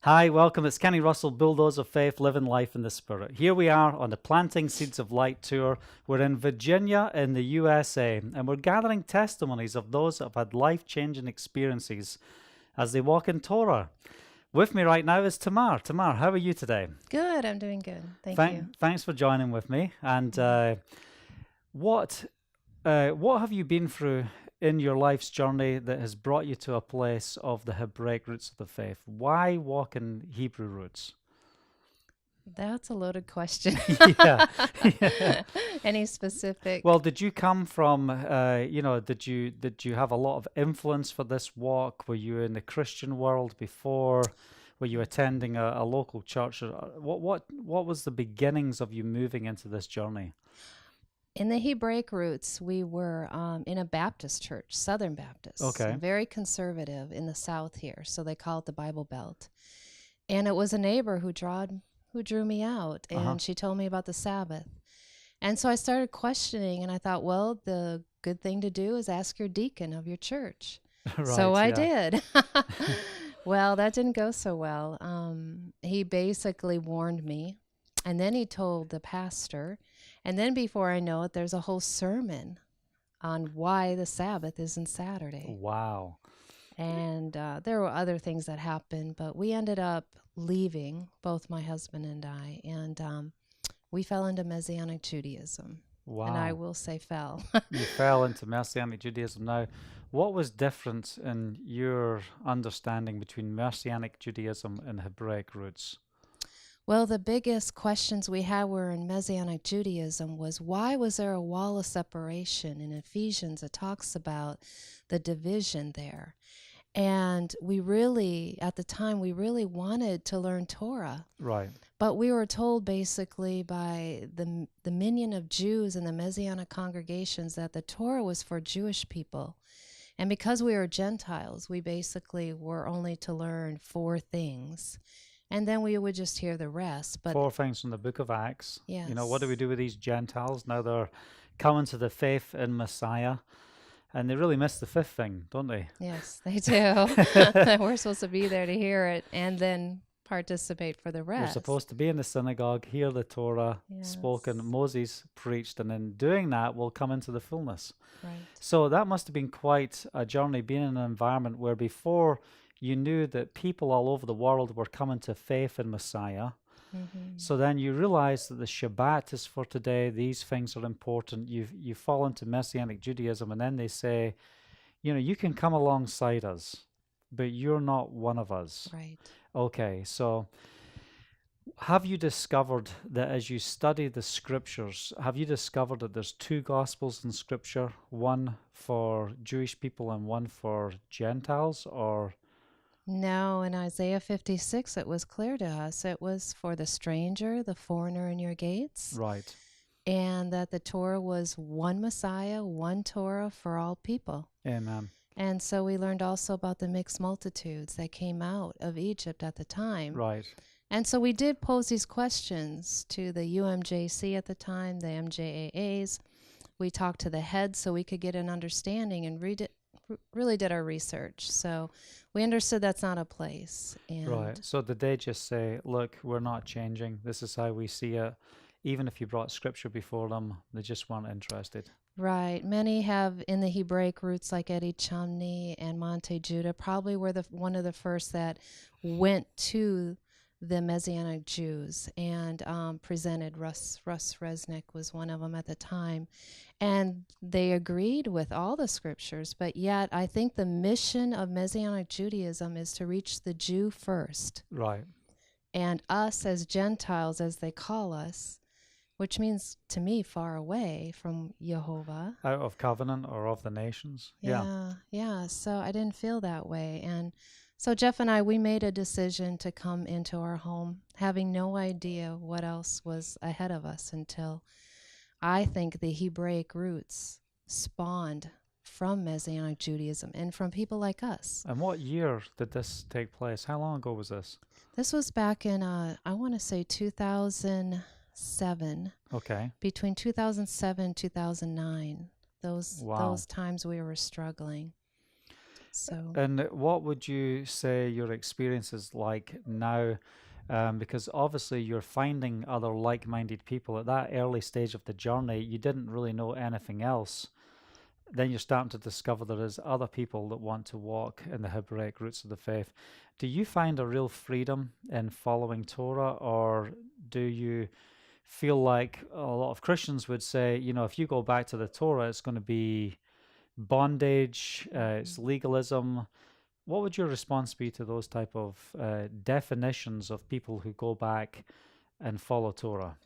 Hi, welcome. It's Kenny Russell, Bulldozer of Faith, Living Life in the Spirit. Here we are on the Planting Seeds of Light tour. We're in Virginia in the USA, and we're gathering testimonies of those that have had life-changing experiences as they walk in Torah. With me right now is Tamar. Tamar, how are you today? Good, I'm doing good. Thank you. Thanks for joining with me. And what have you been through in your life's journey that has brought you to a place of the Hebraic roots of the faith? Why walk in Hebrew roots? That's a loaded question. Yeah. Yeah. Any specific? Well, did you come from, did you have a lot of influence for this walk? Were you in the Christian world before? Were you attending a local church? What was the beginnings of you moving into this journey? In the Hebraic Roots, we were in a Baptist church, Southern Baptist, Okay. very conservative in the South here. So they call it the Bible Belt. And it was a neighbor who drew me out, and Uh-huh. she told me about the Sabbath. And so I started questioning, and I thought, well, the good thing to do is ask your deacon of your church. So Right, I yeah. did. Well, that didn't go so well. He basically warned me, and then he told the pastor. And then before I know it, there's a whole sermon on why the Sabbath isn't Saturday. Wow. And there were other things that happened, but we ended up leaving, both my husband and I, and we fell into Messianic Judaism. And I Wow. will say fell. You fell into Messianic Judaism. Now, what was different in your understanding between Messianic Judaism and Hebraic roots? Well, the biggest questions we had were in Messianic Judaism was why was there a wall of separation? In Ephesians, it talks about the division there. And we really, at the time, we really wanted to learn Torah. Right. But we were told basically by the minion of Jews in the Messianic congregations that the Torah was for Jewish people. And because we were Gentiles, we basically were only to learn 4 things. And then we would just hear the rest. But 4 things from the book of Acts. yes. You know, what do we do with these Gentiles? Now they're coming to the faith in Messiah, and they really miss the 5th thing, don't they? Yes, they do. We're supposed to be there to hear it and then participate for the We're rest. supposed to be in the synagogue, hear the Torah spoken, Yes. Moses preached, and in doing that, we'll come into the fullness. Right. So that must have been quite a journey, being in an environment where before you knew that people all over the world were coming to faith in Messiah. Mm-hmm. So then you realize that the Shabbat is for today. These things are important. You fall into Messianic Judaism, and then they say, you know, you can come alongside us, but you're not one of us. Right. Okay, so have you discovered that as you study the scriptures, have you discovered that there's 2 gospels in scripture, one for Jewish people and one for Gentiles, or? No, in Isaiah 56, it was clear to us it was for the stranger, the foreigner in your gates, Right. and that the Torah was one Messiah, one Torah for all people. Amen. And so we learned also about the mixed multitudes that came out of Egypt at the time. Right. And so we did pose these questions to the UMJC at the time, the MJAAs. We talked to the head so we could get an understanding and really did our research. So we understood that's not a place. And Right. So did they just say, look, we're not changing. This is how we see it. Even if you brought scripture before them, they just weren't interested. right. Many have in the Hebraic roots like Eddie Chumney and Monte Judah probably were one of the first that went to the Messianic Jews and presented. Russ Resnick was one of them at the time. And they agreed with all the scriptures, but yet I think the mission of Messianic Judaism is to reach the Jew first. Right. And us as Gentiles, as they call us, which means to me far away from Jehovah. Out of covenant or of the nations. Yeah. So I didn't feel that way. And so Jeff and I, we made a decision to come into our home, having no idea what else was ahead of us until I think the Hebraic roots spawned from Messianic Judaism and from people like us. And what year did this take place? How long ago was this? This was back in, I want to say 2007. Okay. Between 2007 and 2009. Wow. Those times we were struggling. So And what would you say your experience is like now? Because obviously you're finding other like-minded people at that early stage of the journey. You didn't really know anything else. Then you're starting to discover there is other people that want to walk in the Hebraic roots of the faith. Do you find a real freedom in following Torah, or do you feel like a lot of Christians would say, if you go back to the Torah, it's going to be bondage, it's legalism? What would your response be to those type of definitions of people who go back and follow Torah?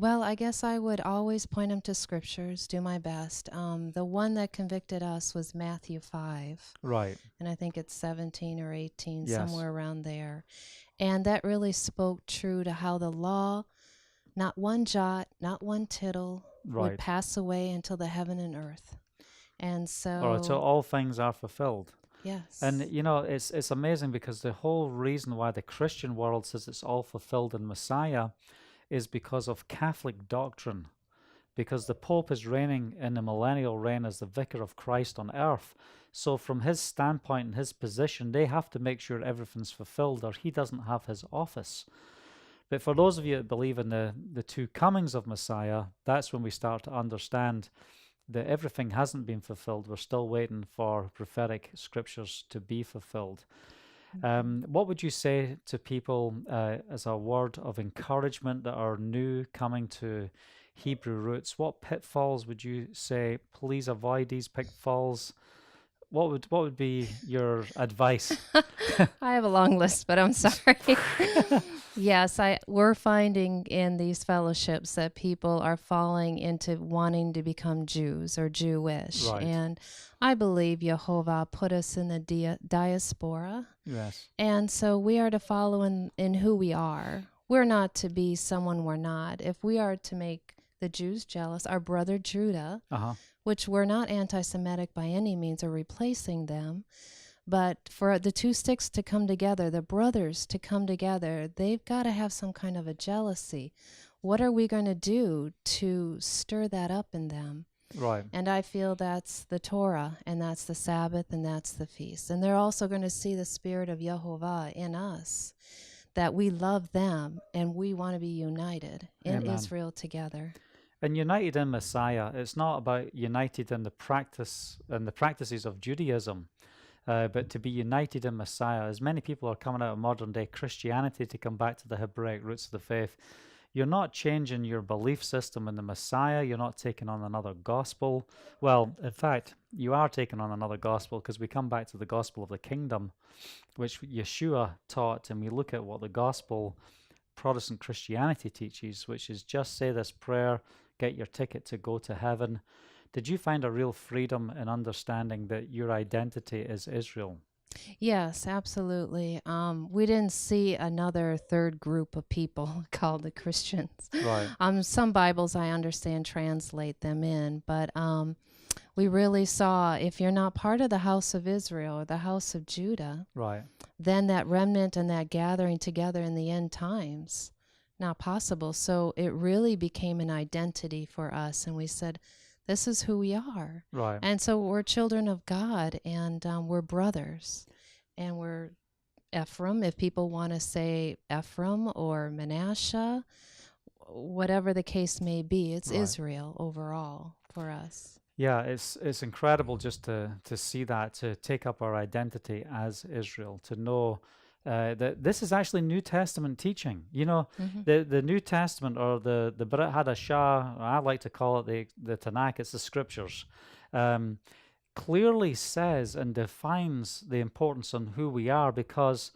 well, I guess I would always point them to scriptures, do my best. The one that convicted us was Matthew 5, Right. and I think it's 17 or 18, Yes. somewhere around there. And that really spoke true to how the law, not one jot, not one tittle, would Right. pass away until the heaven and earth. And Or until so, all things are fulfilled. And yes. it's amazing because the whole reason why the Christian world says it's all fulfilled in Messiah is because of Catholic doctrine. Because the Pope is reigning in the millennial reign as the vicar of Christ on earth. So from his standpoint and his position, they have to make sure everything's fulfilled, or he doesn't have his office. But for those of you that believe in the two comings of Messiah, that's when we start to understand that everything hasn't been fulfilled. We're still waiting for prophetic scriptures to be fulfilled. What would you say to people as a word of encouragement that are new coming to Hebrew roots? What pitfalls would you say, please avoid these pitfalls? What would be your advice? I have a long list, but I'm sorry. Yes, we're finding in these fellowships that people are falling into wanting to become Jews or Jewish. Right. And I believe Jehovah put us in the diaspora. Yes. And so we are to follow in who we are. We're not to be someone we're not. If we are to make the Jews jealous, our brother Judah, Uh-huh. which we're not anti-Semitic by any means or replacing them, but for the two sticks to come together, the brothers to come together, they've got to have some kind of a jealousy. What are we going to do to stir that up in them? Right. And I feel that's the Torah, and that's the Sabbath, and that's the feast. And they're also going to see the spirit of Yehovah in us, that we love them and we want to be united in Amen. Israel together. And united in Messiah, it's not about united in the practice and the practices of Judaism, but to be united in Messiah. As many people are coming out of modern day Christianity to come back to the Hebraic roots of the faith, you're not changing your belief system in the Messiah. You're not taking on another gospel. Well, in fact, you are taking on another gospel, because we come back to the gospel of the kingdom, which Yeshua taught, and we look at what the gospel Protestant Christianity teaches, which is just say this prayer, get your ticket to go to heaven. Did you find a real freedom in understanding that your identity is Israel? Yes, absolutely. We didn't see another third group of people called the Christians. Right. Some Bibles I understand translate them in, but we really saw if you're not part of the house of Israel or the house of Judah, Right. then that remnant and that gathering together in the end times, not possible. So it really became an identity for us, and we said, this is who we are. Right. And so we're children of God, and we're brothers, and we're Ephraim, if people want to say Ephraim or Manasseh, whatever the case may be, it's Right. Israel overall for us. Yeah, it's incredible just to see that, to take up our identity as Israel, to know that this is actually New Testament teaching. The New Testament, or the Brit Hadashah, or I like to call it the Tanakh, it's the scriptures, clearly says and defines the importance on who we are, because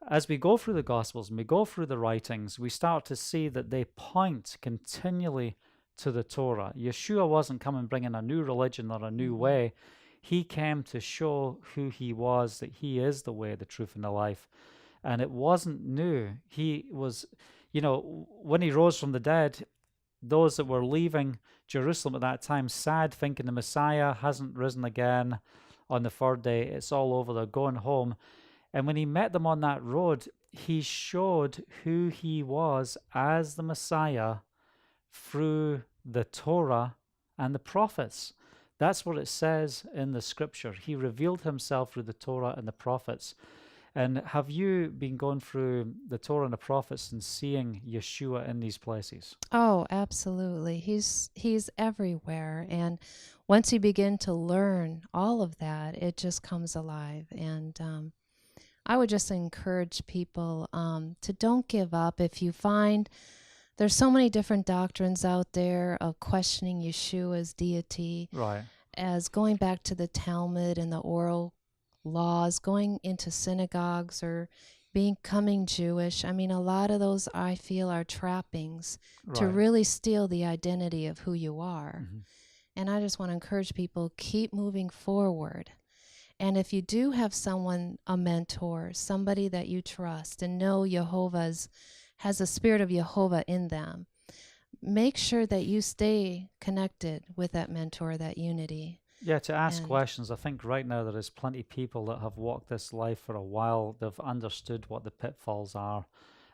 as we go through the Gospels and we go through the writings, we start to see that they point continually to the Torah. Yeshua wasn't coming bringing a new religion or a new way. He came to show who he was, that he is the way, the truth, and the life. And it wasn't new. He was, when he rose from the dead, those that were leaving Jerusalem at that time, sad, thinking the Messiah hasn't risen again on the third day. It's all over. They're going home. And when he met them on that road, he showed who he was as the Messiah through the Torah and the prophets. That's what it says in the scripture. He revealed himself through the Torah and the prophets. And have you been going through the Torah and the prophets and seeing Yeshua in these places? Oh, absolutely. He's everywhere. And once you begin to learn all of that, it just comes alive. And I would just encourage people to don't give up. If you find there's so many different doctrines out there of questioning Yeshua's deity, Right. as going back to the Talmud and the oral laws, going into synagogues or becoming Jewish. I mean, a lot of those I feel are trappings to Right. really steal the identity of who you are. Mhm. And I just want to encourage people, keep moving forward. And if you do have someone, a mentor, somebody that you trust and know has a spirit of Jehovah in them, make sure that you stay connected with that mentor, that unity. Yeah, to ask And questions. I think right now there is plenty of people that have walked this life for a while. They've understood what the pitfalls are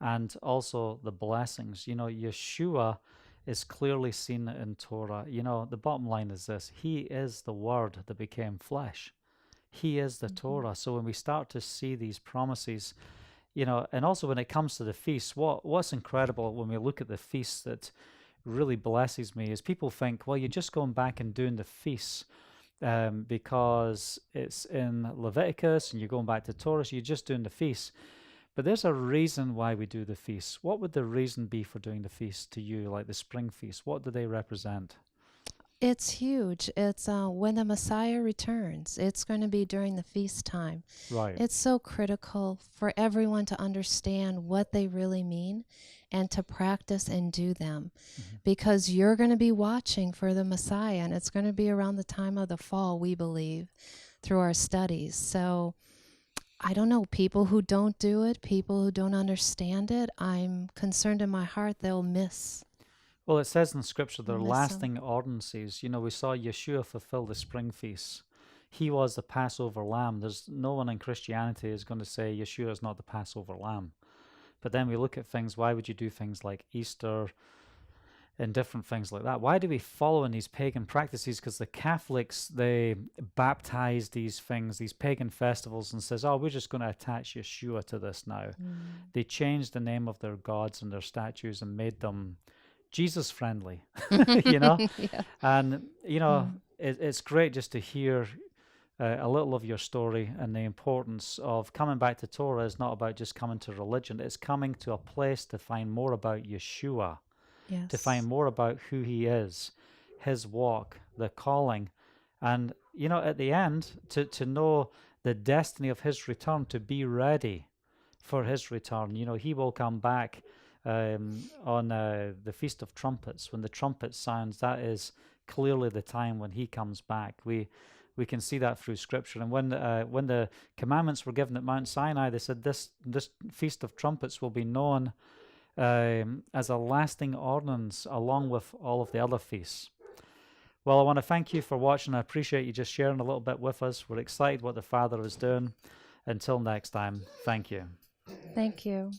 and also the blessings. Yeshua is clearly seen in Torah. The bottom line is this: He is the Word that became flesh. He is the Torah. So when we start to see these promises, and also when it comes to the feasts, what's incredible when we look at the feasts that really blesses me is people think, well, you're just going back and doing the feasts because it's in Leviticus and you're going back to Torah, so you're just doing the feasts. But there's a reason why we do the feasts. What would the reason be for doing the feasts to you, like the spring feast? What do they represent? it's huge. It's when the Messiah returns. It's going to be during the feast time. Right. It's so critical for everyone to understand what they really mean and to practice and do them, because you're going to be watching for the Messiah, and it's going to be around the time of the fall, we believe, through our studies. So I don't know, people who don't do it, people who don't understand it, I'm concerned in my heart they'll miss. Well, it says in Scripture they're Miss them. lasting ordinances. We saw Yeshua fulfill the spring feasts. He was the Passover lamb. There's no one in Christianity is going to say Yeshua is not the Passover lamb. But then we look at things, why would you do things like Easter and different things like that? Why do we follow in these pagan practices? Because the Catholics, they baptize these things, these pagan festivals, and says, oh, we're just going to attach Yeshua to this now. They changed the name of their gods and their statues and made them Jesus friendly, Yeah. and it's great just to hear a little of your story and the importance of coming back to Torah is not about just coming to religion. It's coming to a place to find more about Yeshua, Yes. to find more about who he is, his walk, the calling, and at the end to know the destiny of his return, to be ready for his return. He will come back on the Feast of Trumpets. When the trumpet sounds, that is clearly the time when he comes back. We can see that through Scripture. And when the commandments were given at Mount Sinai, they said this Feast of Trumpets will be known as a lasting ordinance along with all of the other feasts. Well, I want to thank you for watching. I appreciate you just sharing a little bit with us. We're excited what the Father is doing. Until next time, thank you. Thank you.